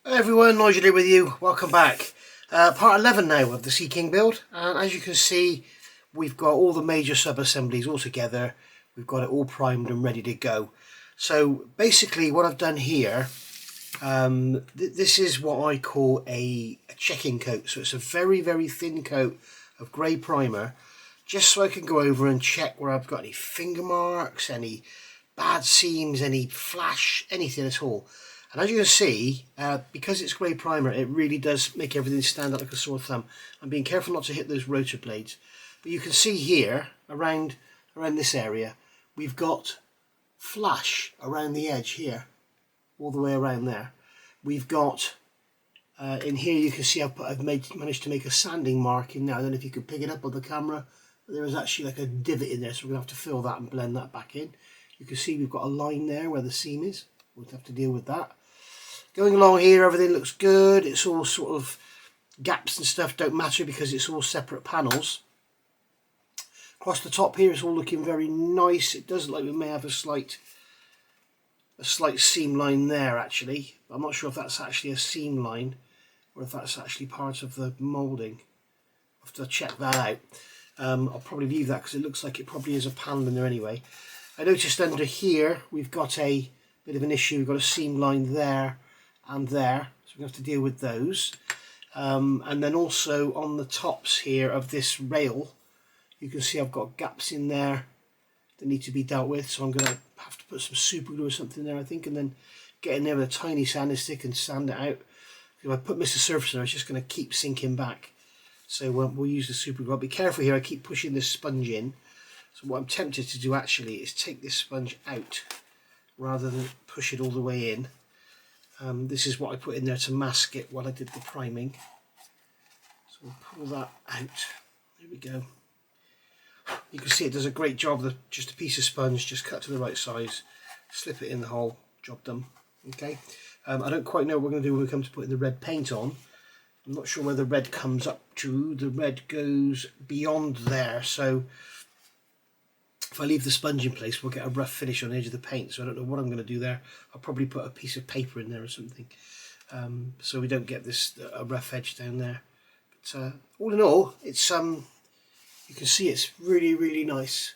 Hi everyone, Nigel here with you. Welcome back. Part 11 now of the Sea King build, and as you can see we've got all the major sub-assemblies all together. We've got it all primed and ready to go. So basically what I've done here, this is what I call a checking coat. So it's a very thin coat of grey primer, just so I can go over and check where I've got any finger marks, any bad seams, any flash, anything at all. And as you can see, because it's grey primer, it really does make everything stand out like a sore thumb. I'm being careful not to hit those rotor blades. But you can see here, around this area, we've got flash around the edge here, all the way around there. We've got, in here you can see I've managed to make a sanding mark in there. I don't know if you can pick it up on the camera, but there is actually like a divot in there, so we're going to have to fill that and blend that back in. You can see we've got a line there where the seam is. We'll have to deal with that. Going along here, everything looks good. It's all sort of gaps and stuff don't matter because it's all separate panels. Across the top here, it's all looking very nice. It does look like we may have a slight seam line there actually. I'm not sure if that's actually a seam line or if that's actually part of the moulding. I'll have to check that out. I'll probably leave that because it looks like it probably is a panel in there anyway. I noticed under here we've got a bit of an issue. We've got a seam line there and there, so we have to deal with those. And then also on the tops here of this rail, you can see I've got gaps in there that need to be dealt with, so I'm going to have to put some super glue or something there, I think, and then get in there with a tiny sanding stick and sand it out. If I put Mr. Surface in there, it's just going to keep sinking back. So we'll use the super glue. I'll be careful here, I keep pushing this sponge in. So what I'm tempted to do actually is take this sponge out rather than push it all the way in. This is what I put in there to mask it while I did the priming. So we'll pull that out. There we go. You can see it does a great job with just a piece of sponge, just cut to the right size, slip it in the hole, job done. Okay. I don't quite know what we're going to do when we come to putting the red paint on. I'm not sure where the red comes up to. The red goes beyond there, so if I leave the sponge in place, we'll get a rough finish on the edge of the paint. So I don't know what I'm going to do there. I'll probably put a piece of paper in there or something, so we don't get this a rough edge down there. But all in all, it's you can see it's really nice.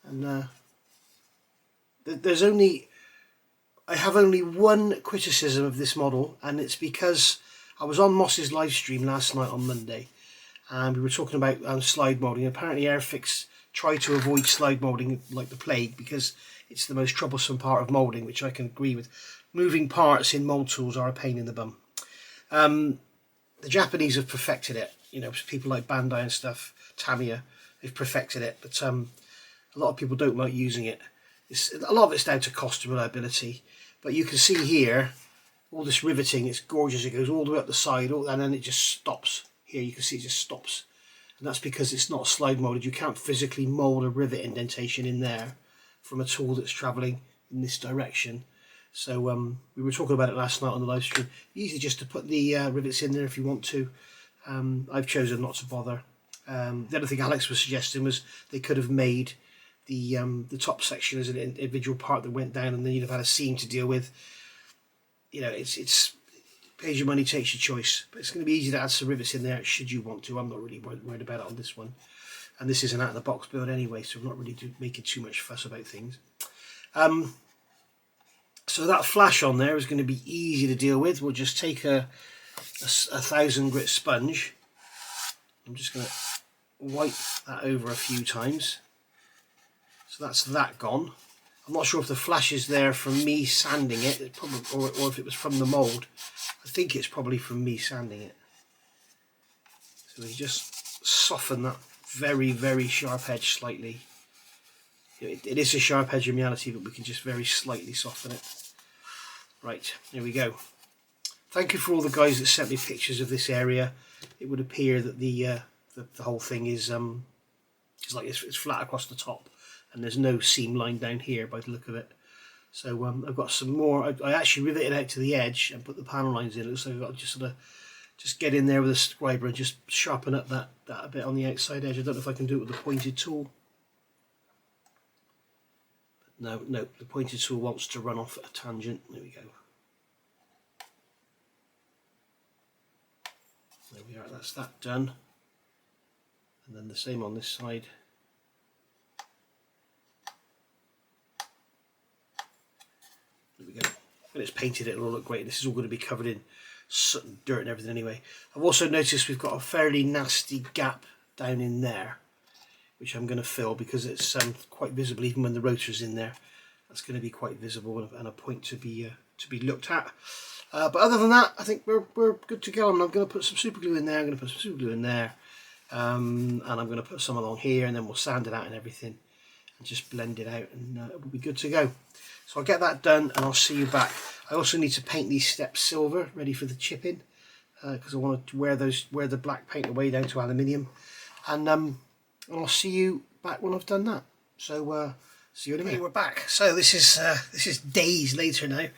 And I have only one criticism of this model, and it's because I was on Moss's live stream last night on Monday, and we were talking about slide moulding. Apparently Airfix try to avoid slide moulding like the plague because it's the most troublesome part of moulding, which I can agree with. Moving parts in mould tools are a pain in the bum. The Japanese have perfected it, you know, people like Bandai and stuff, Tamiya, they've perfected it, but a lot of people don't like using it. A lot of it's down to cost and reliability, but you can see here all this riveting. It's gorgeous. It goes all the way up the side, and then it just stops. Here you can see it just stops. And that's because it's not slide molded. You can't physically mold a rivet indentation in there from a tool that's travelling in this direction. So we were talking about it last night on the live stream. Easy just to put the rivets in there if you want to. I've chosen not to bother. The other thing Alex was suggesting was they could have made the top section as an individual part that went down, and then you'd have had a seam to deal with. You know, it's pays your money, takes your choice, but it's going to be easy to add some rivets in there should you want to. I'm not really worried about it on this one, and this is an out-of-the-box build anyway, so I'm not really making too much fuss about things. So that flash on there is going to be easy to deal with. We'll just take a 1000 grit sponge. I'm just going to wipe that over a few times. So that's that gone. I'm not sure if the flash is there from me sanding it, probably, or if it was from the mould. I think it's probably from me sanding it. So we just soften that very sharp edge slightly. It is a sharp edge in reality, but we can just very slightly soften it. Right, here we go. Thank you for all the guys that sent me pictures of this area. It would appear that the whole thing is like it's flat across the top, and there's no seam line down here by the look of it. So I've got some more. I actually riveted out to the edge and put the panel lines in. It looks like I've got to just sort of just get in there with a scriber and just sharpen up that a bit on the outside edge. I don't know if I can do it with a pointed tool. But no, the pointed tool wants to run off at a tangent. There we go. There we are, that's that done. And then the same on this side. There we go. When it's painted, it'll all look great. This is all going to be covered in soot and dirt and everything anyway. I've also noticed we've got a fairly nasty gap down in there, which I'm going to fill because it's quite visible even when the rotor's in there. That's going to be quite visible and a point to be looked at. But other than that, I think we're good to go. I'm going to put some super glue in there. I'm going to put some super glue in there, and I'm going to put some along here, and then we'll sand it out and everything, and just blend it out, and it will be good to go. So I'll get that done, and I'll see you back. I also need to paint these steps silver, ready for the chipping, because I want to wear the black paint away down to aluminium, and I'll see you back when I've done that. So see you in a minute. We're back. So this is days later now.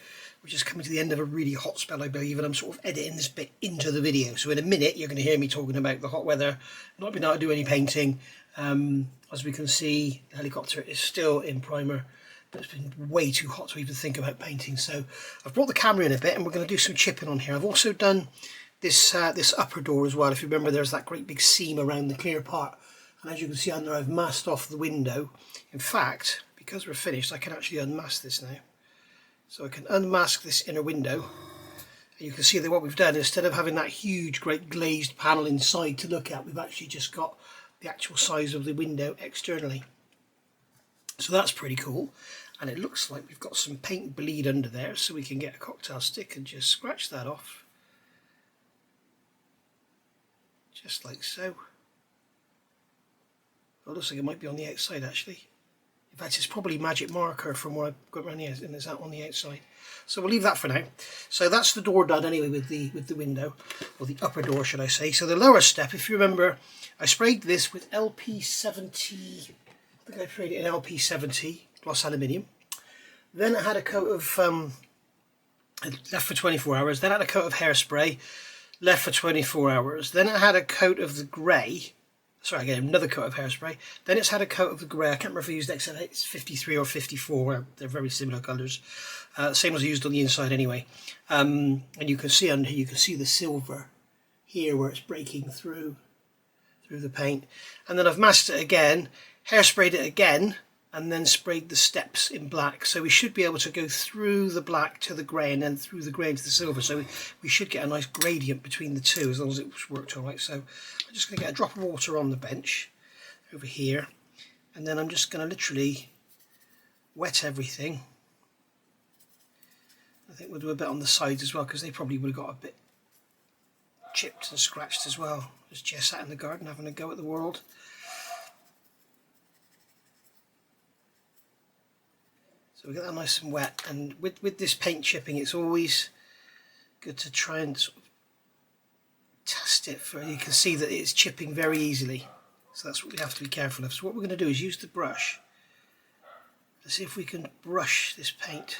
We're just coming to the end of a really hot spell, I believe, and I'm sort of editing this bit into the video. So in a minute, you're going to hear me talking about the hot weather, not being able to do any painting. As we can see, the helicopter is still in primer, but it's been way too hot to even think about painting. So I've brought the camera in a bit, and we're going to do some chipping on here. I've also done this upper door as well. If you remember, there's that great big seam around the clear part, and as you can see under, I've masked off the window. In fact, because we're finished, I can actually unmask this now. So I can unmask this inner window, and you can see that what we've done, instead of having that huge great glazed panel inside to look at, we've actually just got the actual size of the window externally. So that's pretty cool, and it looks like we've got some paint bleed under there, so we can get a cocktail stick and just scratch that off, just like so. Oh, it looks like it might be on the outside actually. In fact, it's probably magic marker from what I've got around here, and it's out on the outside. So we'll leave that for now. So that's the door done anyway with the window, or the upper door should I say. So the lower step, if you remember, I sprayed this with LP70, I think I sprayed it in LP70 gloss aluminium. Then I had a coat of, left for 24 hours, then I had a coat of hairspray, left for 24 hours. Then I had a coat of the grey. Sorry, again, another coat of hairspray. Then it's had a coat of the grey. I can't remember if I used XL8, it's 53 or 54. They're very similar colours. Same as I used on the inside anyway. And you can see under here, you can see the silver here where it's breaking through the paint. And then I've masked it again, hairsprayed it again, and then sprayed the steps in black. So we should be able to go through the black to the grey and then through the grey into the silver. So we should get a nice gradient between the two as long as it's worked all right. So I'm just going to get a drop of water on the bench over here, and then I'm just going to literally wet everything. I think we'll do a bit on the sides as well because they probably would have got a bit chipped and scratched as well. There's Jess sat in the garden having a go at the world. So we get that nice and wet, and with this paint chipping, it's always good to try and sort of test it for. You can see that it's chipping very easily, so that's what we have to be careful of. So what we're going to do is use the brush. Let's see if we can brush this paint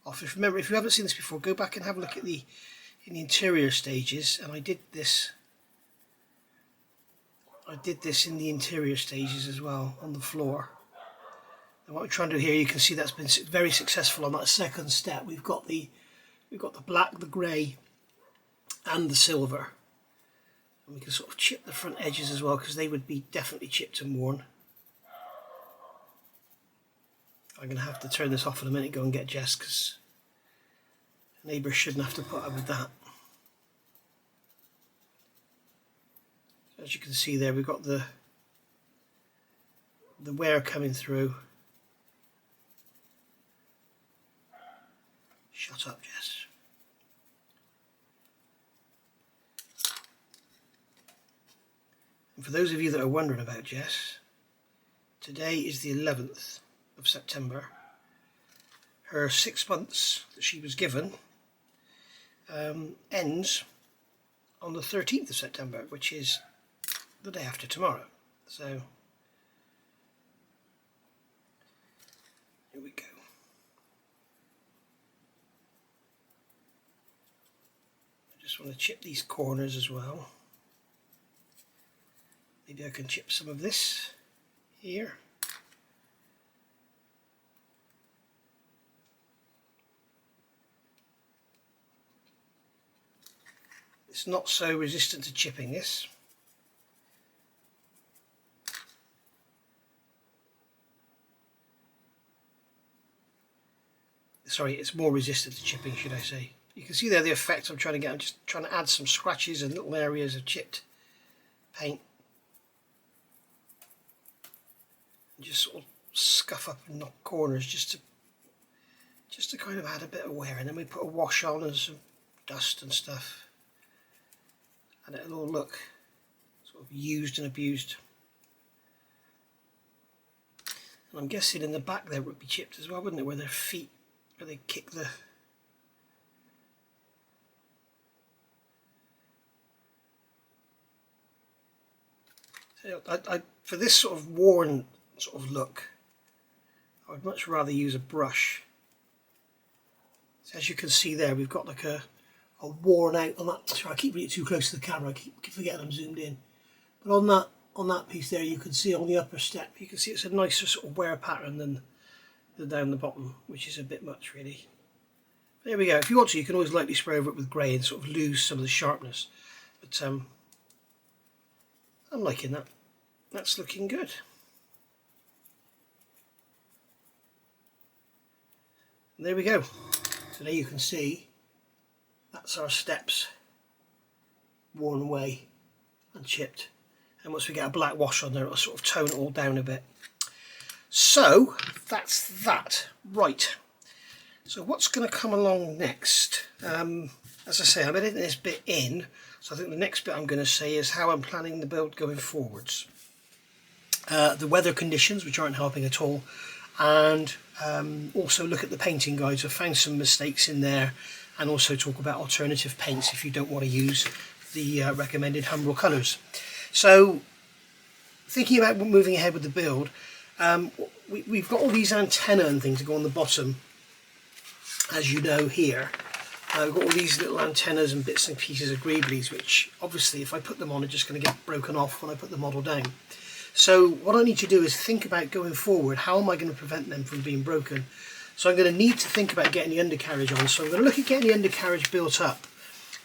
off. If you haven't seen this before, go back and have a look at in the interior stages, and I did this in the interior stages as well on the floor. And what we're trying to do here, you can see that's been very successful on that second step. We've got the black, the grey, and the silver. And we can sort of chip the front edges as well because they would be definitely chipped and worn. I'm going to have to turn this off in a minute, go and get Jess because neighbours shouldn't have to put up with that. As you can see there, we've got the wear coming through. Shut up, Jess. And for those of you that are wondering about Jess, today is the 11th of September. Her 6 months that she was given ends on the 13th of September, which is the day after tomorrow. So here we go. I just want to chip these corners as well. Maybe I can chip some of this here. it's not so resistant to chipping, this. Sorry, it's more resistant to chipping, should I say. You can see there the effect I'm trying to get. I'm just trying to add some scratches and little areas of chipped paint. And just sort of scuff up and knock corners just to kind of add a bit of wear. And then we put a wash on and some dust and stuff. And it'll all look sort of used and abused. And I'm guessing in the back there would be chipped as well, wouldn't it? Where their feet, where they kick the... For this sort of worn sort of look, I would much rather use a brush. So as you can see there, we've got like a worn out on that. Sorry, I keep bringing it too close to the camera. I keep forgetting I'm zoomed in. But on that piece there, you can see on the upper step, you can see it's a nicer sort of wear pattern than down the bottom, which is a bit much really. There we go. If you want to, you can always lightly spray over it with grey and sort of lose some of the sharpness. But I'm liking that. That's looking good. And there we go. So there you can see that's our steps worn away and chipped. And once we get a black wash on there, it'll sort of tone it all down a bit. So that's that. Right. So what's going to come along next? As I say, I'm editing this bit in, so I think the next bit I'm going to say is how I'm planning the build going forwards. The weather conditions, which aren't helping at all, and also look at the painting guides. I've found some mistakes in there, and also talk about alternative paints if you don't want to use the recommended Humbrol colours. So thinking about moving ahead with the build, we've got all these antennae and things to go on the bottom, as you know here. We've got all these little antennas and bits and pieces of greeblies, which obviously if I put them on are just going to get broken off when I put the model down. So what I need to do is think about going forward, how am I going to prevent them from being broken? So I'm going to need to think about getting the undercarriage on. So I'm going to look at getting the undercarriage built up,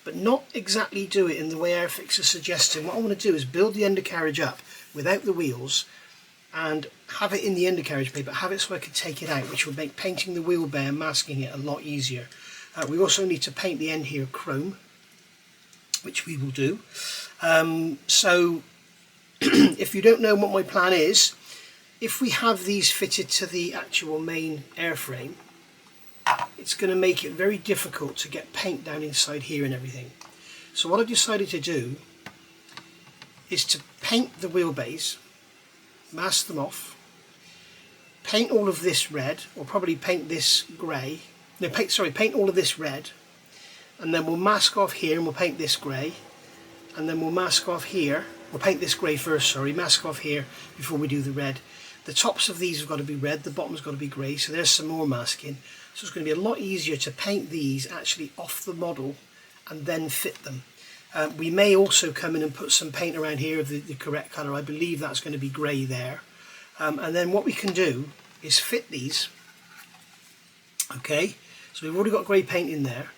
but not exactly do it in the way Airfix is suggesting. What I want to do is build the undercarriage up without the wheels and have it in the undercarriage paper, have it so I can take it out, which will make painting the wheel bay and masking it a lot easier. We also need to paint the end here chrome, which we will do. So if you don't know what my plan is, if we have these fitted to the actual main airframe, it's going to make it very difficult to get paint down inside here and everything. So what I've decided to do is to paint the wheelbase, mask them off, paint all of this red, or probably paint this grey. No, paint all of this red, and then we'll mask off here and we'll paint this grey, and then we'll mask off here. We'll paint this grey first, sorry, mask off here before we do the red. The tops of these have got to be red, the bottom's got to be grey, so there's some more masking. So it's going to be a lot easier to paint these actually off the model and then fit them. We may also come in and put some paint around here of the correct colour. I believe that's going to be grey there. And then what we can do is fit these. Okay, so we've already got grey paint in there.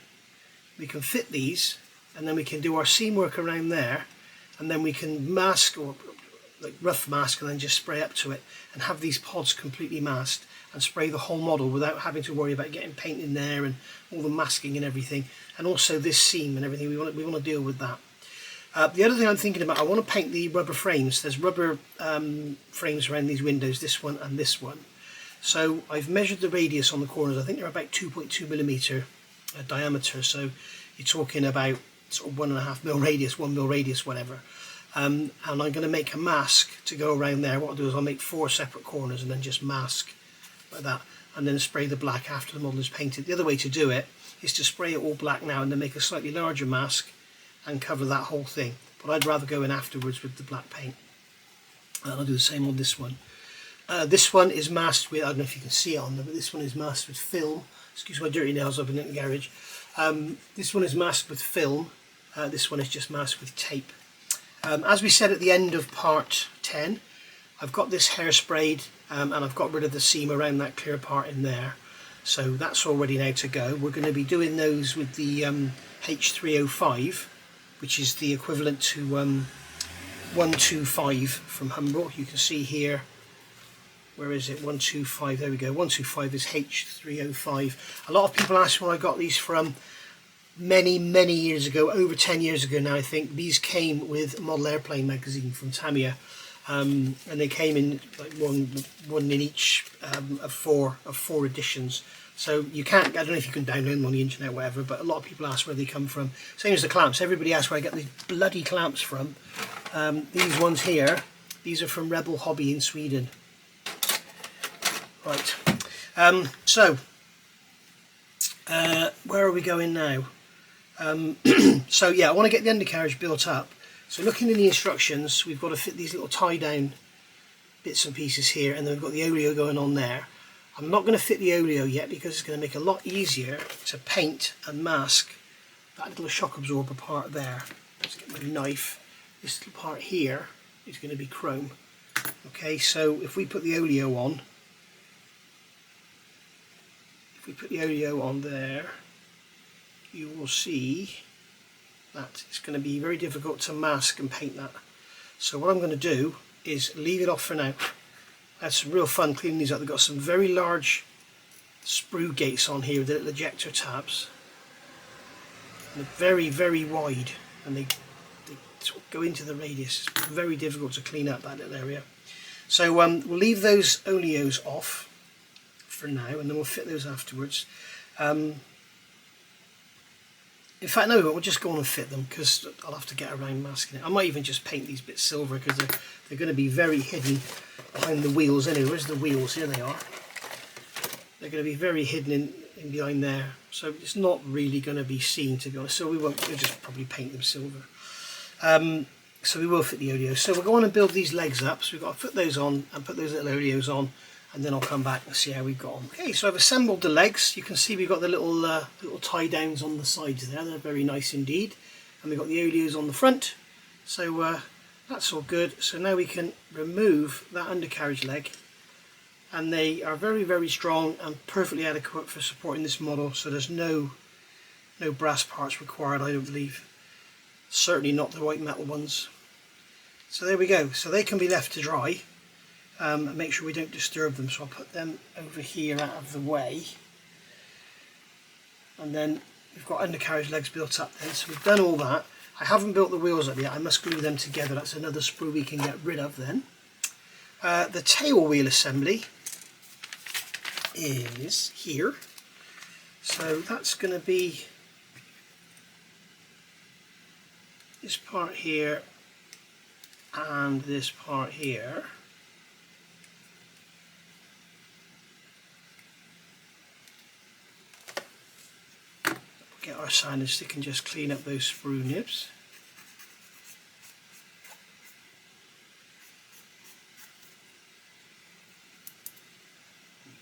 We can fit these, and then we can do our seam work around there, and then we can mask, or like rough mask, and then just spray up to it and have these pods completely masked and spray the whole model without having to worry about getting paint in there and all the masking and everything, and also this seam and everything. We want to deal with that. The other thing I'm thinking about, I want to paint the rubber frames. There's rubber frames around these windows, this one and this one. So I've measured the radius on the corners. I think they're about 2.2mm diameter, so you're talking about sort of 1.5mm radius, 1mm radius, whatever. And I'm going to make a mask to go around there. What I'll do is I'll make 4 separate corners and then just mask like that, and then spray the black after the model is painted. The other way to do it is to spray it all black now and then make a slightly larger mask and cover that whole thing. But I'd rather go in afterwards with the black paint. And I'll do the same on this one. This one is masked with, I don't know if you can see it on there, but this one is masked with film. Excuse my dirty nails, I've been in the garage. This one is masked with film. This one is just masked with tape. As we said at the end of part 10, I've got this hairsprayed and I've got rid of the seam around that clear part in there. So that's all ready now to go. We're going to be doing those with the H305, which is the equivalent to 125 from Humbrol. You can see here, where is it, 125, there we go, 125 is H305. A lot of people ask where I got these from. Many years ago, over 10 years ago now I think. These came with Model Airplane magazine from Tamiya, and they came in like one in each of four editions. So you can't, I don't know if you can download them on the internet or whatever, but a lot of people ask where they come from. Same as the clamps, everybody asks where I get these bloody clamps from. These ones here, these are from Rebel Hobby in Sweden. Right, where are we going now? So yeah, I want to get the undercarriage built up. So looking in the instructions, we've got to fit these little tie down bits and pieces here, and then we've got the oleo going on there. I'm not going to fit the oleo yet because it's going to make it a lot easier to paint and mask that little shock absorber part there. Let's get my knife. This little part here is going to be chrome. Okay, so if we put the oleo on, there, you will see that it's going to be very difficult to mask and paint that. So what I'm going to do is leave it off for now. I had some real fun cleaning these up. They've got some very large sprue gates on here with the little ejector tabs. And they're very wide, and they sort of go into the radius. It's very difficult to clean up that little area. So we'll leave those oleos off for now, and then we'll fit those afterwards. In fact, no, we'll just go on and fit them because I'll have to get around masking it. I might even just paint these bits silver because they're going to be very hidden behind the wheels anyway. Where's the wheels? Here they are. They're going to be very hidden in behind there, so it's not really going to be seen, to be honest. So we'll just probably paint them silver. So we will fit the oleos. So we'll go on and build these legs up. So we've got to put those on and put those little oleos on, and then I'll come back and see how we've got on. Okay, so I've assembled the legs. You can see we've got the little tie downs on the sides there. They're very nice indeed. And we've got the oleos on the front. So that's all good. So now we can remove that undercarriage leg. And they are very strong and perfectly adequate for supporting this model. So there's no brass parts required, I don't believe. Certainly not the white metal ones. So there we go. So they can be left to dry. And make sure we don't disturb them, so I'll put them over here out of the way, and then we've got undercarriage legs built up then. So we've done all that. I haven't built the wheels up yet. I must glue them together. That's another sprue we can get rid of then. The tail wheel assembly is here, so that's going to be this part here and this part here. Get our sanding stick and just clean up those sprue nibs.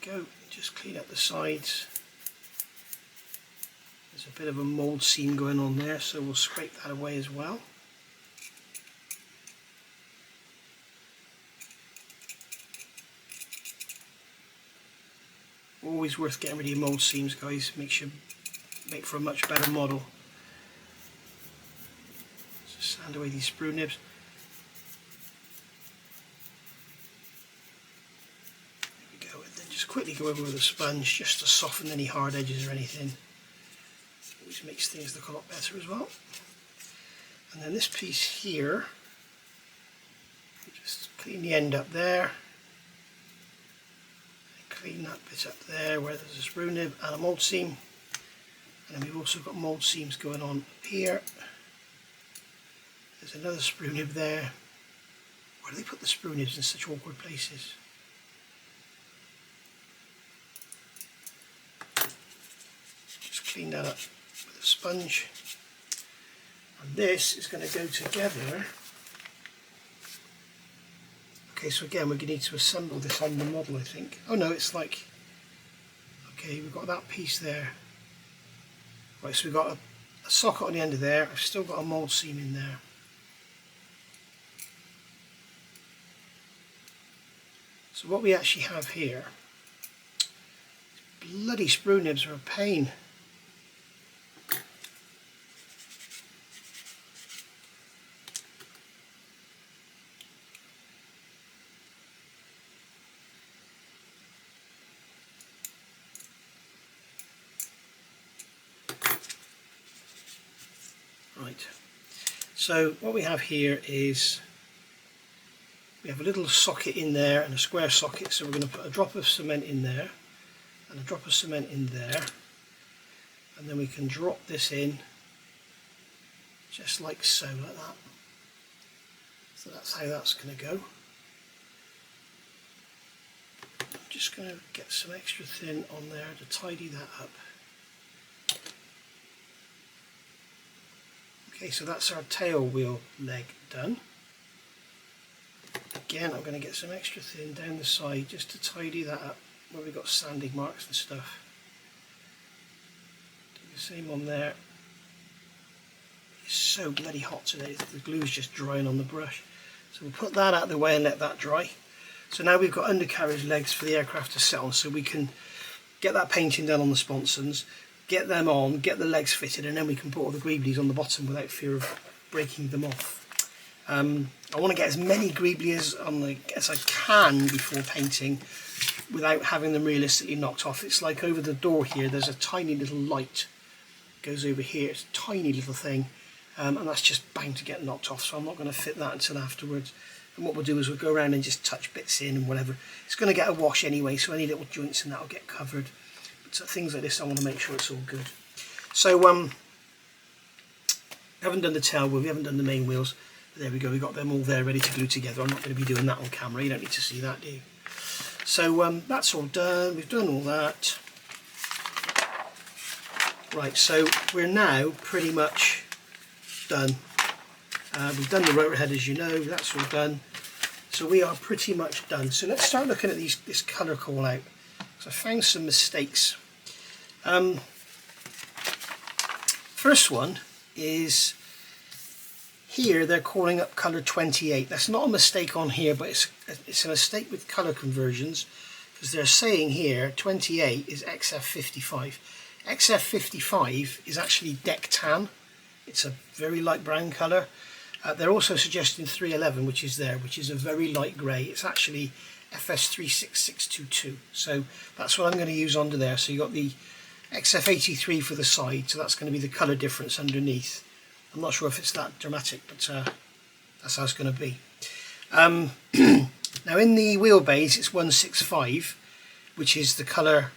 There we go, just clean up the sides. There's a bit of a mould seam going on there, so we'll scrape that away as well. Always worth getting rid of your mould seams, guys. Make for a much better model. Just sand away these sprue nibs. There we go, and then just quickly go over with a sponge just to soften any hard edges or anything. Always makes things look a lot better as well. And then this piece here, just clean the end up there. Clean that bit up there where there's a sprue nib and a mould seam. And then we've also got mould seams going on up here. There's another sprue nib there. Why do they put the sprue nibs in such awkward places? Just clean that up with a sponge. And this is going to go together. Okay, so again we're going to need to assemble this on the model, I think. Oh no, it's like, okay, we've got that piece there. Right, so we've got a socket on the end of there. I've still got a mould seam in there. So what we actually have here, bloody sprue nibs are a pain. Right, so what we have here is we have a little socket in there and a square socket, so we're going to put a drop of cement in there and a drop of cement in there, and then we can drop this in just like so, like that. So that's how that's going to go. I'm just going to get some extra thin on there to tidy that up. Okay, so that's our tail wheel leg done. Again, I'm going to get some extra thin down the side just to tidy that up where we've got sanding marks and stuff. Do the same on there. It's so bloody hot today, the glue's just drying on the brush. So we'll put that out of the way and let that dry. So now we've got undercarriage legs for the aircraft to sit on, so we can get that painting done on the sponsons, get them on, get the legs fitted, and then we can put all the greeblies on the bottom without fear of breaking them off. I want to get as many greeblies on as I can before painting without having them realistically knocked off. It's like over the door here, there's a tiny little light goes over here. It's a tiny little thing, and that's just bound to get knocked off, so I'm not going to fit that until afterwards. And what we'll do is we'll go around and just touch bits in and whatever. It's going to get a wash anyway, so any little joints in that will get covered. But things like this, I want to make sure it's all good. So we haven't done the tail wheel, we haven't done the main wheels. But there we go, we've got them all there ready to glue together. I'm not going to be doing that on camera, you don't need to see that, do you? So that's all done, we've done all that. Right, so we're now pretty much done. We've done the rotor head, as you know, that's all done. So we are pretty much done. So let's start looking at this colour call out. So I found some mistakes. First one is here they're calling up colour 28. That's not a mistake on here, but it's a mistake with colour conversions, because they're saying here 28 is XF55. XF55 is actually deck tan. It's a very light brown colour. They're also suggesting 311, which is there, which is a very light grey. It's actually FS36622. So that's what I'm going to use under there. So you've got the XF83 for the side, so that's going to be the colour difference underneath. I'm not sure if it's that dramatic, but that's how it's going to be. Now in the wheelbase it's 165, which is the colour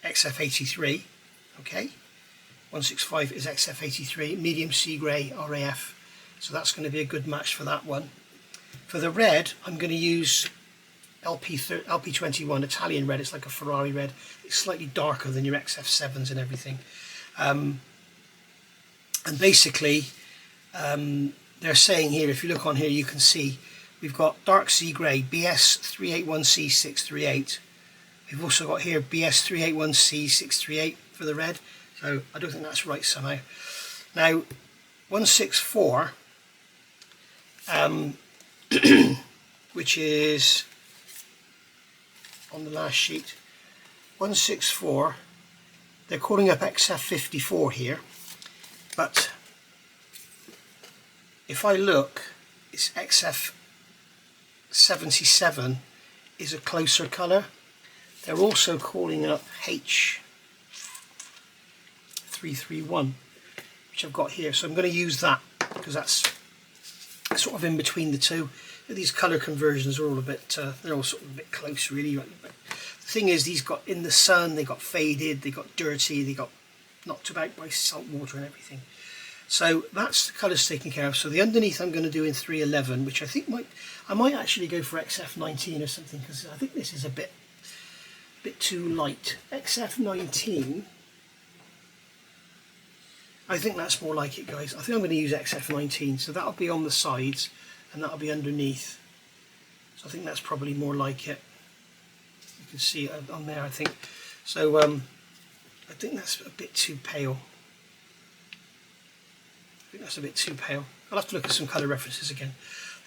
XF83. Okay, 165 is XF83, medium sea grey RAF. So that's going to be a good match for that one. For the red, I'm going to use LP21 Italian red. It's like a Ferrari red. It's slightly darker than your XF7s and everything. And basically, they're saying here, if you look on here, you can see we've got dark sea grey, BS381C638. We've also got here BS381C638 for the red. So I don't think that's right somehow. Now, 164, which is on the last sheet, 164, they're calling up XF54 here, but if I look, it's XF77 is a closer colour. They're also calling up H331, which I've got here, so I'm going to use that because that's sort of in between the two. These colour conversions are all a bit, they're all sort of a bit close really. But the thing is, these got in the sun, they got faded, they got dirty, they got knocked about by salt water and everything. So that's the colours taken care of. So the underneath I'm going to do in 311, which I think I might actually go for XF19 or something, because I think this is a bit too light. XF19, I think that's more like it, guys. I think I'm going to use XF19, so that'll be on the sides and that'll be underneath. So I think that's probably more like it. You can see it on there, I think. So I think that's a bit too pale. I think that's a bit too pale. I'll have to look at some colour references again.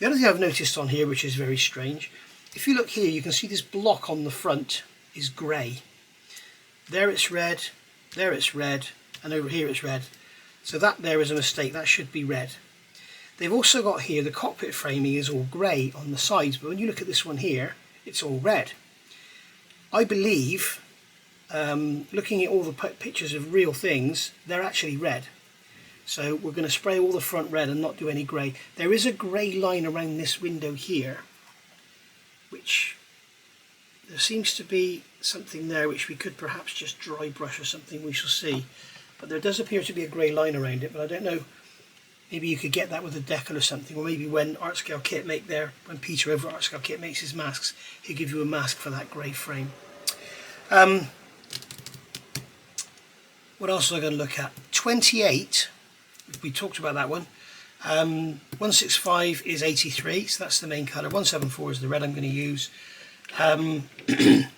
The other thing I've noticed on here, which is very strange, if you look here, you can see this block on the front is grey. There it's red, there it's red, and over here it's red. So that there is a mistake, that should be red. They've also got here, the cockpit framing is all grey on the sides, but when you look at this one here, it's all red. I believe, looking at all the pictures of real things, they're actually red. So we're going to spray all the front red and not do any grey. There is a grey line around this window here, which there seems to be something there which we could perhaps just dry brush or something, we shall see. But there does appear to be a grey line around it, but I don't know, maybe you could get that with a decal or something, or maybe when when Peter over at Art Scale Kit makes his masks, he'll give you a mask for that grey frame. What else was I going to look at? 28, we talked about that one. 165 is 83, so that's the main colour. 174 is the red I'm going to use. And then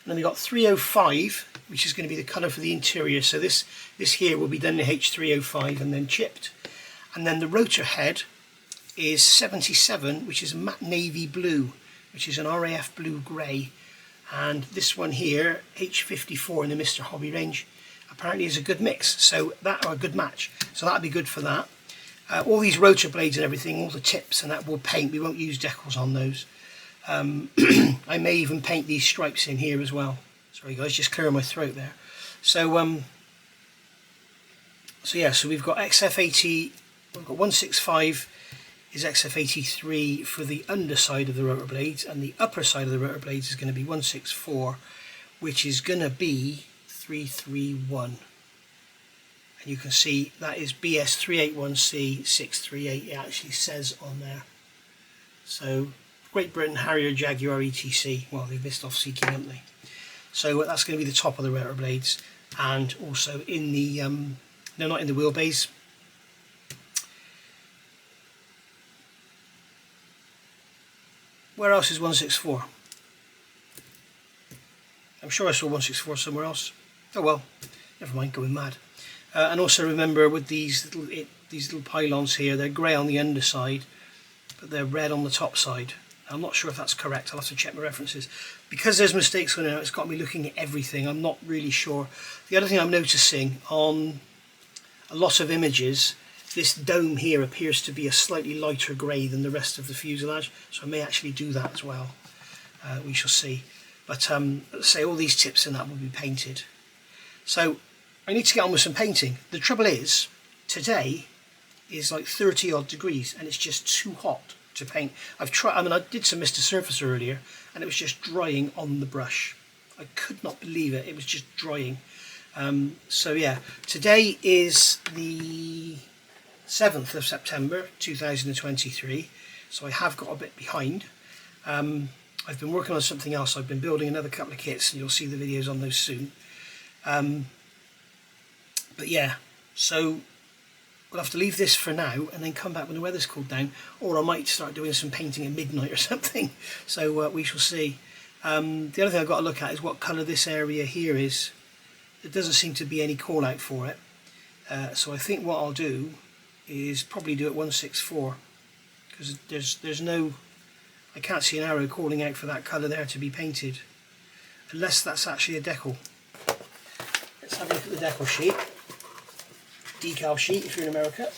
we've got 305, which is going to be the colour for the interior. So this here will be done in H305 and then chipped. And then the rotor head is 77, which is a matte navy blue, which is an RAF blue grey. And this one here, H54 in the Mr. Hobby range, apparently is a good mix, so that, or a good match. So that'll be good for that. All these rotor blades and everything, all the tips and that will paint. We won't use decals on those. I may even paint these stripes in here as well. Sorry guys, just clearing my throat there. So yeah, so we've got XF80, we've got 165 is XF83 for the underside of the rotor blades, and the upper side of the rotor blades is going to be 164, which is going to be 331. And you can see that is BS381C638, it actually says on there. So Great Britain Harrier Jaguar ETC, well they've missed off CK, haven't they? So that's going to be the top of the rotor blades, and also in the no, not in the wheelbase. Where else is 164? I'm sure I saw 164 somewhere else. Oh well, never mind, going mad. And also remember with these little pylons here, they're grey on the underside, but they're red on the top side. I'm not sure if that's correct, I'll have to check my references. Because there's mistakes going on, it's got me looking at everything, I'm not really sure. The other thing I'm noticing on a lot of images, this dome here appears to be a slightly lighter grey than the rest of the fuselage, so I may actually do that as well. We shall see. But let's say all these tips and that will be painted. So I need to get on with some painting. The trouble is, today is like 30 odd degrees and it's just too hot to paint. I've tried, I mean I did some Mr. Surfacer earlier and it was just drying on the brush. I could not believe it, it was just drying. So yeah, today is the 7th of September 2023, so I have got a bit behind. I've been working on something else, I've been building another couple of kits and you'll see the videos on those soon. But yeah, so we'll have to leave this for now and then come back when the weather's cooled down, or I might start doing some painting at midnight or something, so we shall see. The other thing I've got to look at is what colour this area here is. There doesn't seem to be any call out for it, so I think what I'll do is probably do it 164, because there's no, I can't see an arrow calling out for that colour there to be painted, unless that's actually a decal. Let's have a look at the decal sheet. Decal sheet if you're in America.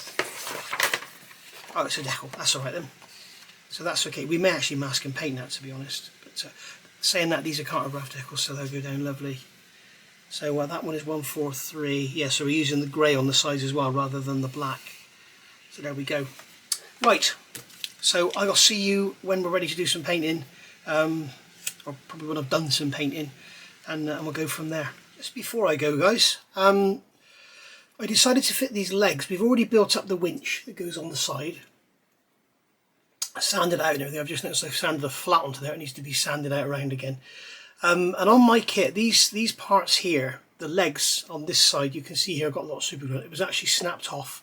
Oh, it's a decal, that's alright then. So that's okay, we may actually mask and paint that to be honest, but saying that, these are cartograph decals so they'll go down lovely. So that one is 143, yeah, so we're using the grey on the sides as well rather than the black. So there we go. Right, so I'll see you when we're ready to do some painting, or probably when I've done some painting, and we'll go from there. Just before I go guys, I decided to fit these legs. We've already built up the winch that goes on the side. I sanded out and everything. I've just noticed I've sanded a flat onto there. It needs to be sanded out around again. And on my kit, these parts here, the legs on this side, you can see here I've got a lot of super glue. It was actually snapped off.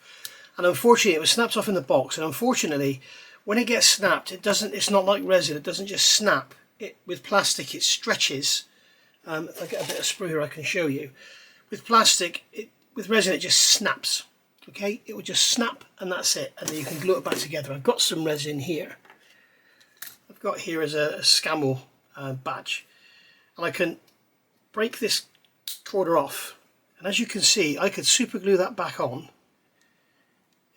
And unfortunately, it was snapped off in the box. And unfortunately, when it gets snapped, it's not like resin. It doesn't just snap. With plastic, it stretches. If I get a bit of sprue here, I can show you. With plastic, with resin it just snaps, okay? It will just snap and that's it, and then you can glue it back together. I've got some resin here. I've got here as a Scamel badge, and I can break this quarter off, and as you can see I could super glue that back on.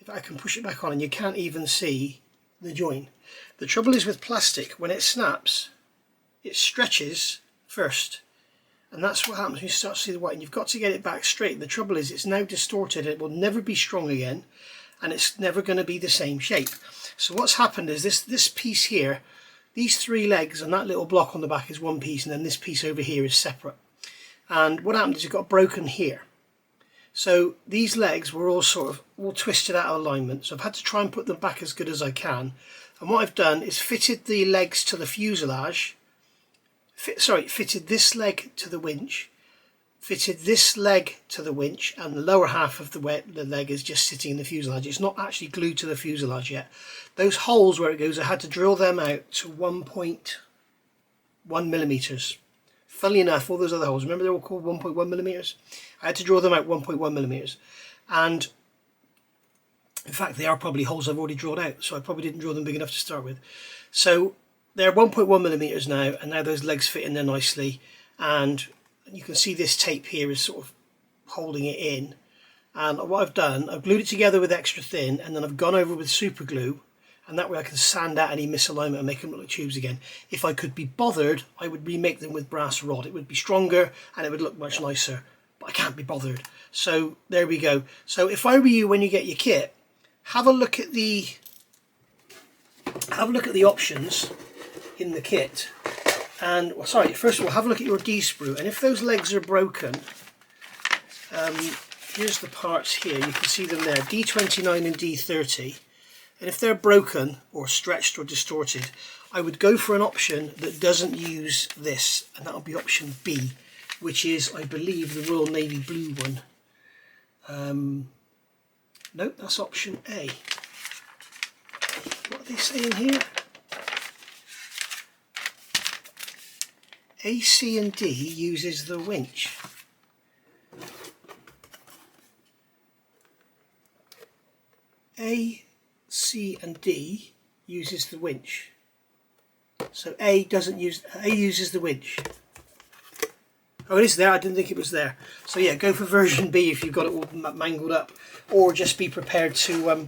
If I can push it back on, and you can't even see the join. The trouble is with plastic, when it snaps it stretches first, And that's what happens when you start to see the white, and you've got to get it back straight. The trouble is it's now distorted, it will never be strong again, and it's never going to be the same shape. So what's happened is this piece here, these three legs and that little block on the back is one piece, and then this piece over here is separate. And what happened is it got broken here. So these legs were all sort of all twisted out of alignment, so I've had to try and put them back as good as I can. And what I've done is fitted the legs to the fuselage, fitted this leg to the winch, fitted this leg to the winch, and the lower half of the leg is just sitting in the fuselage. It's not actually glued to the fuselage yet. Those holes where it goes, I had to drill them out to 1.1 millimeters. Funnily enough, all those other holes, remember they're all called 1.1 millimeters? I had to draw them out 1.1 millimeters. And in fact, they are probably holes I've already drawn out, so I probably didn't draw them big enough to start with. So they're 1.1 millimeters now, and now those legs fit in there nicely. And you can see this tape here is sort of holding it in. And what I've done, I've glued it together with extra thin, and then I've gone over with super glue, and that way I can sand out any misalignment and make them look like tubes again. If I could be bothered, I would remake them with brass rod. It would be stronger and it would look much nicer, but I can't be bothered. So there we go. So if I were you, when you get your kit, have a look at the options in the kit. And well, sorry, first of all, have a look at your D-sprue, and if those legs are broken, here's the parts here. You can see them there, D29 and D30. And if they're broken or stretched or distorted, I would go for an option that doesn't use this, and that'll be option B, which is, I believe, the Royal Navy blue one. Nope, that's option A. What are they saying here? A, C and D uses the winch. A, C and D uses the winch. So A uses the winch. Oh, it is there, I didn't think it was there. So yeah, go for version B if you've got it all mangled up, or just be prepared to, I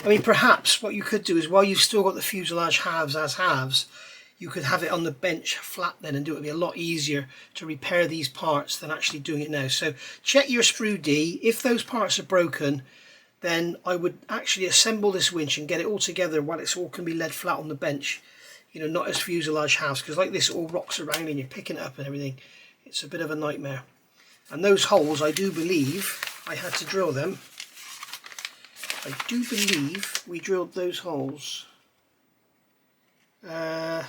mean, perhaps what you could do is, while you've still got the fuselage halves as halves, you could have it on the bench flat then and do it. It'd be a lot easier to repair these parts than actually doing it now. So check your sprue D. If those parts are broken, then I would actually assemble this winch and get it all together while it's all can be laid flat on the bench, you know, not as fuselage halves, because like this it all rocks around and you're picking it up and everything. It's a bit of a nightmare. And those holes, I do believe I had to drill them. I do believe we drilled those holes. No,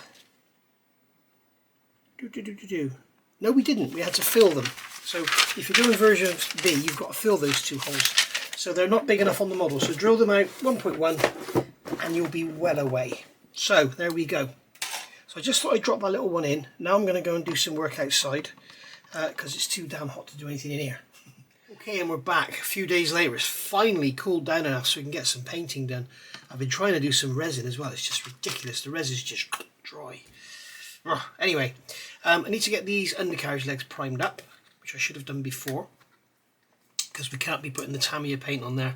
we didn't. We had to fill them. So if you're doing version B, you've got to fill those two holes. So they're not big enough on the model. So drill them out 1.1 and you'll be well away. So there we go. So I just thought I'd drop that little one in. Now I'm going to go and do some work outside because it's too damn hot to do anything in here. Okay, and we're back a few days later. It's finally cooled down enough so we can get some painting done. I've been trying to do some resin as well. It's just ridiculous. The resin's just dry. Anyway, I need to get these undercarriage legs primed up, which I should have done before, because we can't be putting the Tamiya paint on there.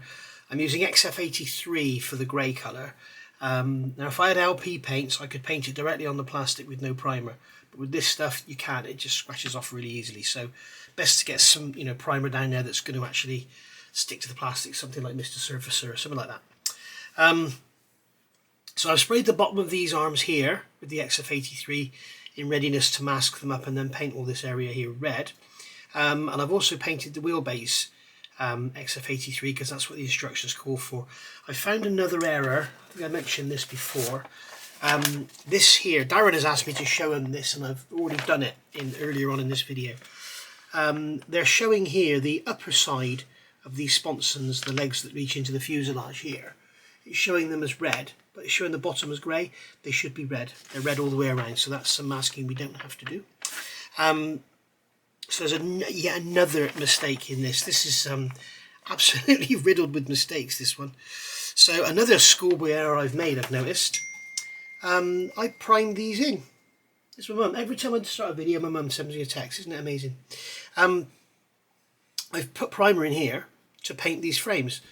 I'm using XF83 for the grey colour. Now if I had LP paints, I could paint it directly on the plastic with no primer, but with this stuff you can't. It just scratches off really easily, so best to get some, you know, primer down there that's going to actually stick to the plastic, something like Mr. Surfacer or something like that. So I've sprayed the bottom of these arms here with the XF83 in readiness to mask them up and then paint all this area here red. And I've also painted the wheelbase XF83 because that's what the instructions call for. I found another error. I think I mentioned this before. This here, Darren has asked me to show him this, and I've already done it earlier on in this video. They're showing here the upper side of these sponsons, the legs that reach into the fuselage here. It's showing them as red, but it's showing the bottom as grey. They should be red. They're red all the way around, so that's some masking we don't have to do. So there's yet another mistake in this. This is absolutely riddled with mistakes, this one. So another schoolboy error I've made, I've noticed. I primed these in. It's my mum. Every time I start a video, my mum sends me a text. Isn't it amazing? I've put primer in here to paint these frames.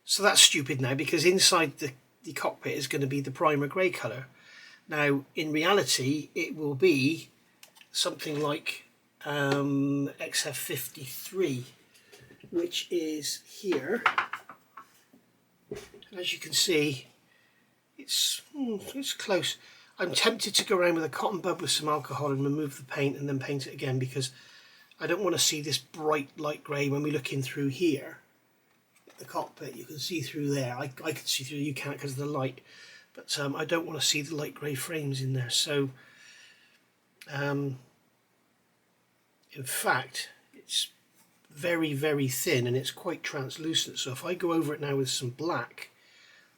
So that's stupid now, because inside the cockpit is going to be the primer grey colour. Now, in reality, it will be something like XF53, which is here. And as you can see, it's close. I'm tempted to go around with a cotton bud with some alcohol and remove the paint and then paint it again, because I don't want to see this bright light grey. When we look in through here, the cockpit, you can see through there. I can see through, you can't because of the light, but I don't want to see the light grey frames in there. So in fact, it's very, very thin and it's quite translucent. So if I go over it now with some black,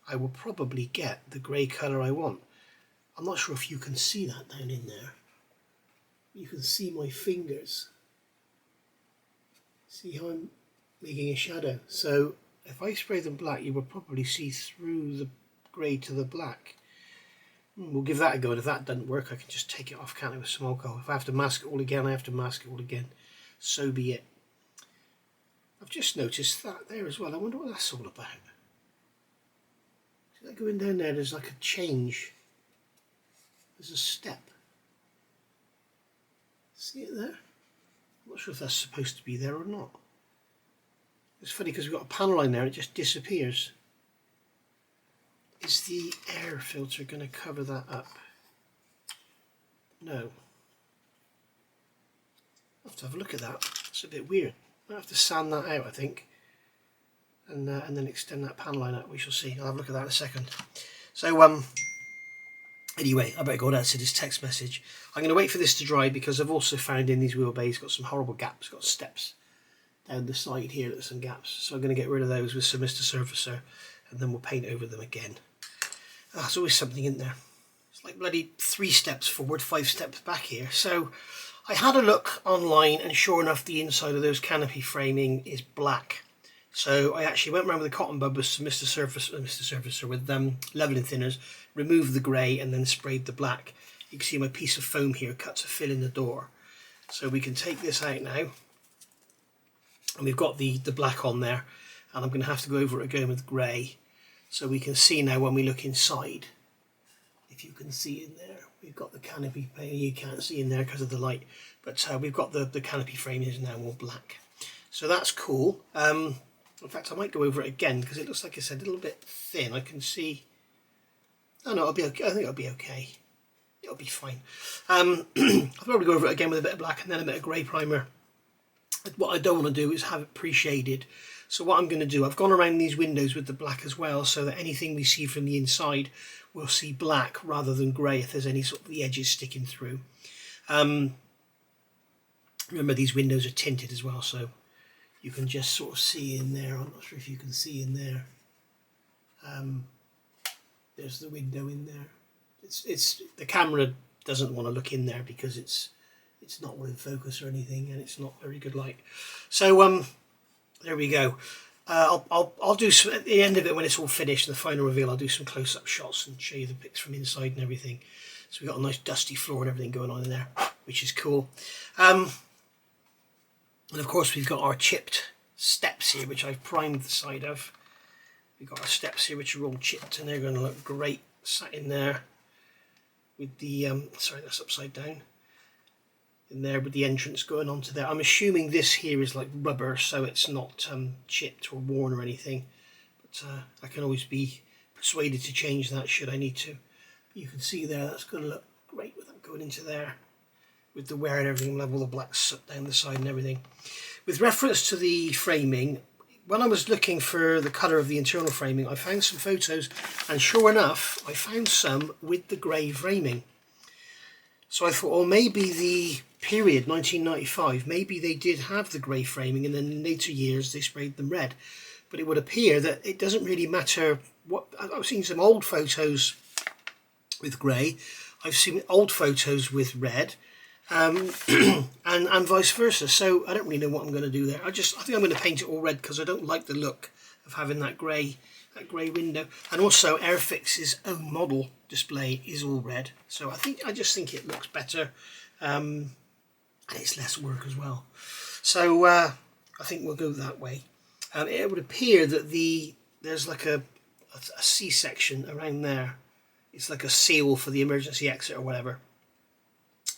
I will probably get the grey colour I want. I'm not sure if you can see that down in there. You can see my fingers. See how I'm making a shadow? So if I spray them black, you will probably see through the grey to the black. We'll give that a go, and if that doesn't work, I can just take it off, can't I, with some alcohol. If I have to mask it all again, I have to mask it all again. So be it. I've just noticed that there as well. I wonder what that's all about. See that going down there? There's like a change. There's a step. See it there? I'm not sure if that's supposed to be there or not. It's funny because we've got a panel line there and it just disappears. Is the air filter going to cover that up? No. I'll have to have a look at that. It's a bit weird. I'll have to sand that out, I think, and then extend that panel line out. We shall see. I'll have a look at that in a second. So anyway, I better go and answer this text message. I'm going to wait for this to dry because I've also found in these wheelbases got some horrible gaps, got steps down the side here, there's some gaps. So I'm going to get rid of those with some Mr. Surfacer and then we'll paint over them again. There's always something in there. It's like bloody 3 steps forward, 5 steps back here. So I had a look online and sure enough the inside of those canopy framing is black. So I actually went around with a cotton bud with some Mr. Surfacer with leveling thinners, removed the grey and then sprayed the black. You can see my piece of foam here cuts a fill in the door. So we can take this out now. And we've got the black on there. And I'm going to have to go over it again with grey. So we can see now when we look inside. If you can see in there. We've got the canopy, you can't see in there because of the light. But we've got the canopy frame is now all black. So that's cool. In fact, I might go over it again because it looks like it's a little bit thin. I can see. Oh no, it'll be okay. I think it'll be okay. It'll be fine. I'll probably go over it again with a bit of black and then a bit of grey primer. What I don't want to do is have it pre-shaded. So what I'm going to do, I've gone around these windows with the black as well, so that anything we see from the inside, we'll see black rather than grey if there's any sort of the edges sticking through. Remember, these windows are tinted as well, so you can just sort of see in there. I'm not sure if you can see in there. There's the window in there. It's the camera doesn't want to look in there because it's not in focus or anything, and it's not very good light. So there we go. I'll do some at the end of it when it's all finished, the final reveal. I'll do some close-up shots and show you the pics from inside and everything. So we've got a nice dusty floor and everything going on in there, which is cool. And of course we've got our chipped steps here, which I've primed the side of. We've got our steps here which are all chipped and they're going to look great sat in there with the sorry, that's upside down. In there with the entrance going onto there. I'm assuming this here is like rubber, so it's not chipped or worn or anything. But I can always be persuaded to change that should I need to. But you can see there, that's going to look great with that going into there. With the wear and everything, we'll have all the black soot down the side and everything. With reference to the framing, when I was looking for the colour of the internal framing, I found some photos, and sure enough, I found some with the grey framing. So I thought, well, maybe the period 1995, maybe they did have the grey framing, and then in later years they sprayed them red. But it would appear that it doesn't really matter what. I've seen some old photos with grey, I've seen old photos with red, and vice versa. So I don't really know what I'm going to do there. I think I'm going to paint it all red because I don't like the look of having that grey window. And also Airfix's own model display is all red, so I just think it looks better, and it's less work as well. So I think we'll go that way. It would appear that there's like a C-section around there. It's like a seal for the emergency exit or whatever.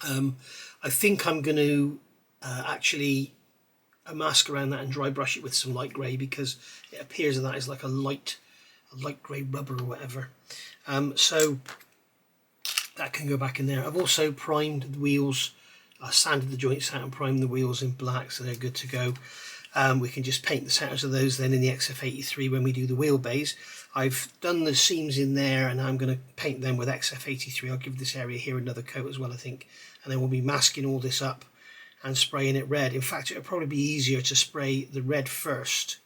I think I'm going to actually mask around that and dry brush it with some light grey, because it appears that is like a light grey rubber or whatever. So that can go back in there. I've also primed the wheels, sanded the joints out and primed the wheels in black, so they're good to go. We can just paint the centers of those then in the XF83 when we do the wheelbase. I've done the seams in there, and I'm going to paint them with XF83. I'll give this area here another coat as well, I think, and then we'll be masking all this up and spraying it red. In fact, it'll probably be easier to spray the red first,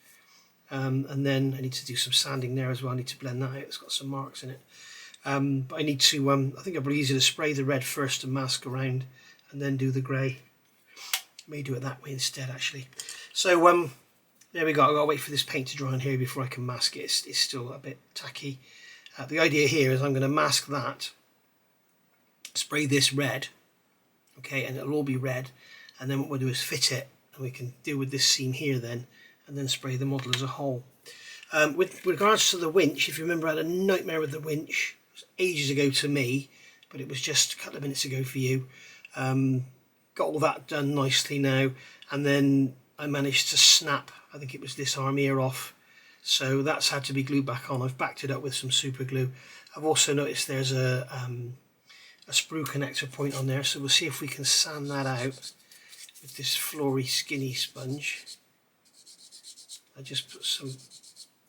and then I need to do some sanding there as well. I need to blend that out, it's got some marks in it. But I need to, I think it'll be easier to spray the red first and mask around, and then do the grey. May do it that way instead, actually. So there we go. I've got to wait for this paint to dry on here before I can mask it. It's still a bit tacky. The idea here is I'm going to mask that, spray this red, okay, and it'll all be red, and then what we'll do is fit it, and we can deal with this seam here then, and then spray the model as a whole. With regards to the winch, if you remember, I had a nightmare with the winch. It was ages ago to me, but it was just a couple of minutes ago for you. Got all that done nicely now, and then I managed to snap, I think it was this arm ear off, so that's had to be glued back on. I've backed it up with some super glue. I've also noticed there's a sprue connector point on there, so we'll see if we can sand that out with this flory skinny sponge. I just put some,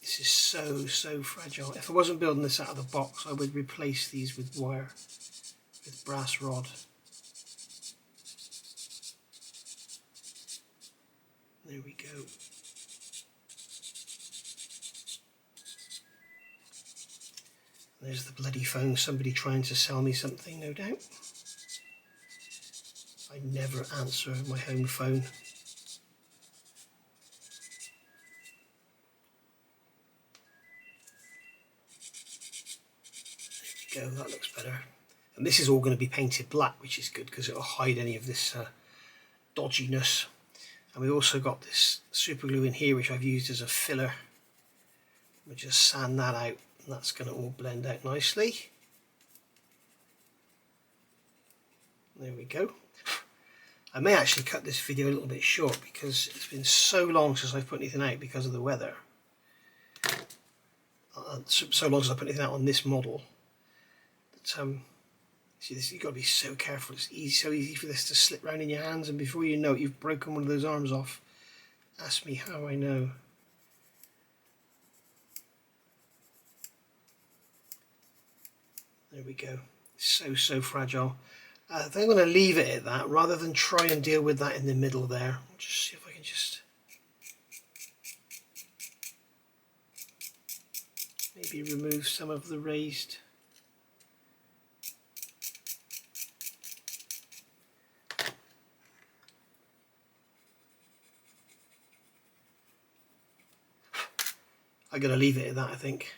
this is so fragile. If I wasn't building this out of the box, I would replace these with wire, with brass rod. There we go. There's the bloody phone, somebody trying to sell me something, no doubt. I never answer my home phone. There we go, that looks better. And this is all going to be painted black, which is good because it will hide any of this dodginess. And we also got this super glue in here, which I've used as a filler. We'll just sand that out, and that's going to all blend out nicely. There we go. I may actually cut this video a little bit short because it's been so long since I've put anything out because of the weather. So long since I put anything out on this model. But, see this, you've got to be so careful. It's so easy for this to slip around in your hands, and before you know it, you've broken one of those arms off. Ask me how I know. There we go. So fragile. I think I'm going to leave it at that rather than try and deal with that in the middle there. I'll just see if I can just maybe remove some of the raised. I'm going to leave it at that, I think,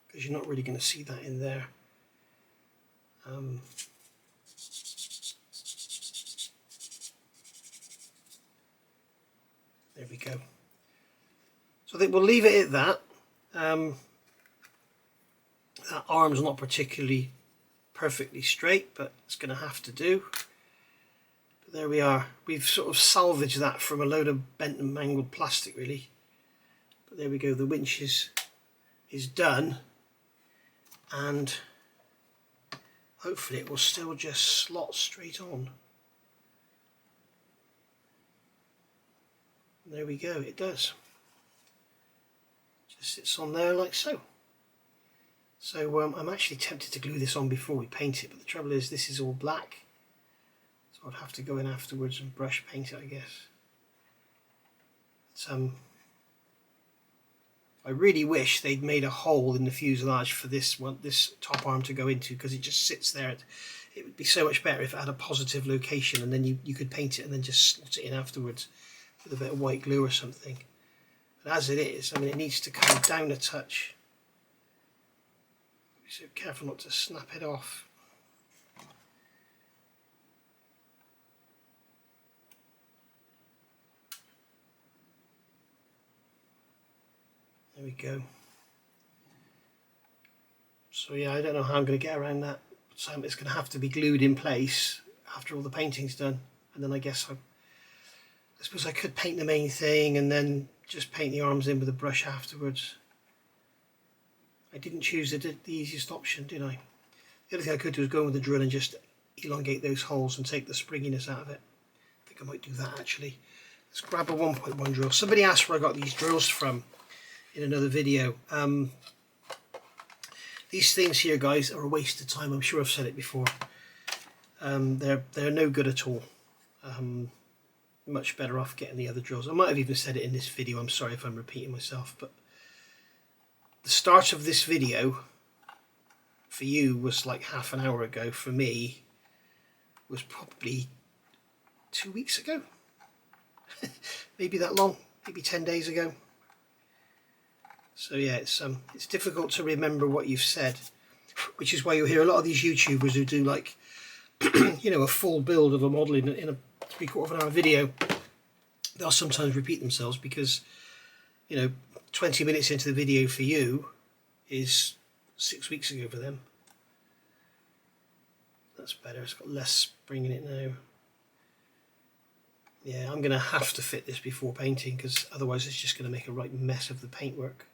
because you're not really going to see that in there. There we go. So I think we'll leave it at that. That arm's not particularly perfectly straight, but it's going to have to do. But there we are. We've sort of salvaged that from a load of bent and mangled plastic, really. But there we go, the winch is done, and hopefully it will still just slot straight on. And there we go, it does. Just sits on there like so. So I'm actually tempted to glue this on before we paint it, but the trouble is this is all black, so I'd have to go in afterwards and brush paint it, I guess. But, I really wish they'd made a hole in the fuselage for this top arm to go into, because it just sits there. It would be so much better if it had a positive location, and then you could paint it and then just slot it in afterwards with a bit of white glue or something. But as it is, I mean, it needs to come down a touch. Be so careful not to snap it off. There we go. So yeah, I don't know how I'm going to get around that. So it's going to have to be glued in place after all the painting's done, and then I guess I suppose I could paint the main thing and then just paint the arms in with a brush afterwards. I didn't choose the easiest option, did I? The other thing I could do is go with the drill and just elongate those holes and take the springiness out of it. I think I might do that actually. Let's grab a 1.1 drill. Somebody asked where I got these drills from in another video. These things here, guys, are a waste of time. I'm sure I've said it before. They're no good at all. Much better off getting the other drills. I might have even said it in this video. I'm sorry if I'm repeating myself, but the start of this video for you was like half an hour ago. For me was probably 2 weeks ago. Maybe that long, maybe 10 days ago. So yeah, it's difficult to remember what you've said, which is why you'll hear a lot of these YouTubers who do like you know, a full build of a model in a 3/4 of an hour video. They'll sometimes repeat themselves because, you know, 20 minutes into the video for you is 6 weeks ago for them. That's better. It's got less spring in it now. Yeah, I'm going to have to fit this before painting because otherwise it's just going to make a right mess of the paintwork.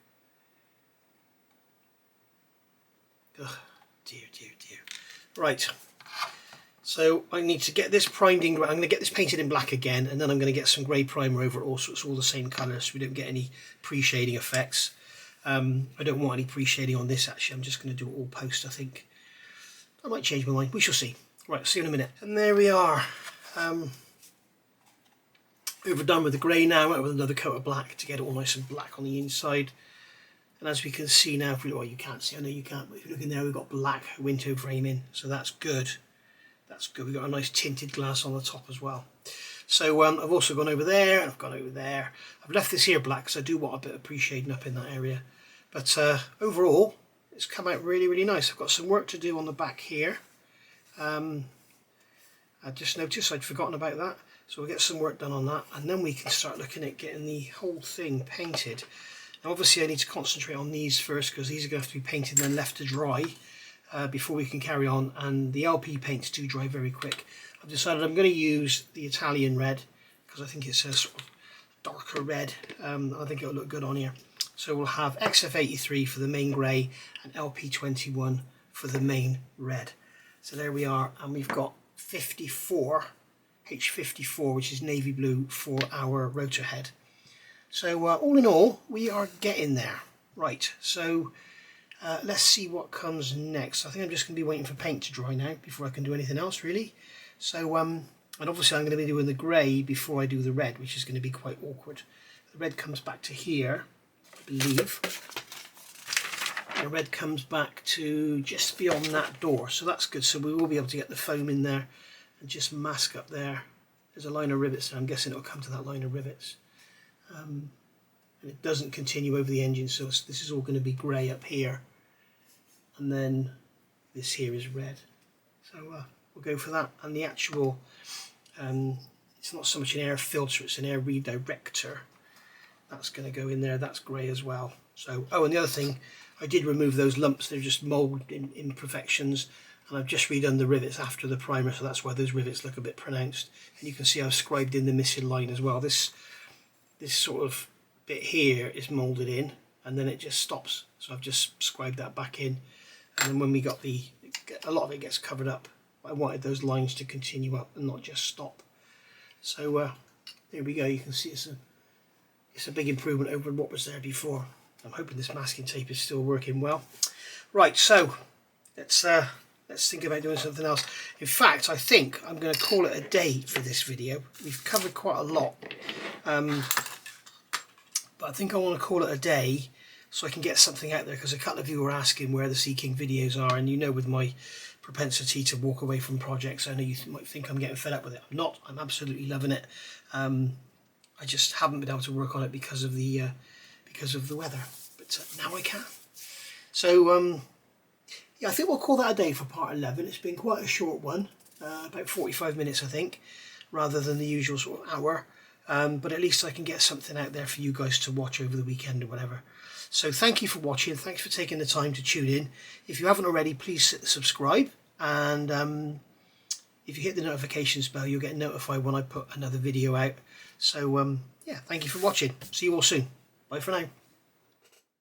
Ugh, dear, dear, dear. Right. So I need to get this primed in. I'm going to get this painted in black again, and then I'm going to get some grey primer over it all, so it's all the same colour, so we don't get any pre-shading effects. I don't want any pre-shading on this actually. I'm just going to do it all post, I think. I might change my mind. We shall see. Right, see you in a minute. And there we are. Overdone with the grey now, with another coat of black to get it all nice and black on the inside. And as we can see now, well, you can't see, I know you can't, but if you look in there, we've got black window framing, so that's good. That's good. We've got a nice tinted glass on the top as well. So I've also gone over there, and I've gone over there. I've left this here black because I do want a bit of pre-shading up in that area. But overall, it's come out really, really nice. I've got some work to do on the back here. I just noticed I'd forgotten about that. So we'll get some work done on that, and then we can start looking at getting the whole thing painted. Now obviously I need to concentrate on these first because these are going to have to be painted and then left to dry before we can carry on, and the LP paints do dry very quick. I've decided I'm going to use the Italian red because I think it's a sort of darker red. I think it'll look good on here. So we'll have XF83 for the main grey and LP21 for the main red. So there we are, and we've got 54 H54, which is navy blue, for our rotor head. So all in all, we are getting there. Right, so let's see what comes next. I think I'm just going to be waiting for paint to dry now before I can do anything else really. So and obviously I'm going to be doing the grey before I do the red, which is going to be quite awkward. The red comes back to here, I believe. The red comes back to just beyond that door, so that's good. So we will be able to get the foam in there and just mask up there. There's a line of rivets there. I'm guessing it'll come to that line of rivets. And it doesn't continue over the engine, so this is all going to be grey up here, and then this here is red. So we'll go for that. And the actual, it's not so much an air filter, it's an air redirector. That's going to go in there. That's grey as well. So, oh, and the other thing, I did remove those lumps. They're just mould imperfections. And I've just redone the rivets after the primer, so that's why those rivets look a bit pronounced. And you can see I've scribed in the missing line as well. This sort of bit here is moulded in, and then it just stops. So I've just scribed that back in. And then when we got a lot of it gets covered up. I wanted those lines to continue up and not just stop. So there we go. You can see it's a big improvement over what was there before. I'm hoping this masking tape is still working well. Right, so let's think about doing something else. In fact, I think I'm going to call it a day for this video. We've covered quite a lot. But I think I want to call it a day so I can get something out there, because a couple of you were asking where the Sea King videos are, and you know, with my propensity to walk away from projects, I know you might think I'm getting fed up with it. I'm not. I'm absolutely loving it. I just haven't been able to work on it because of the weather. But now I can. So yeah, I think we'll call that a day for part 11. It's been quite a short one, about 45 minutes I think, rather than the usual sort of hour. But at least I can get something out there for you guys to watch over the weekend or whatever. So thank you for watching. Thanks for taking the time to tune in. If you haven't already, please subscribe. And if you hit the notifications bell, you'll get notified when I put another video out. So yeah, thank you for watching. See you all soon. Bye for now.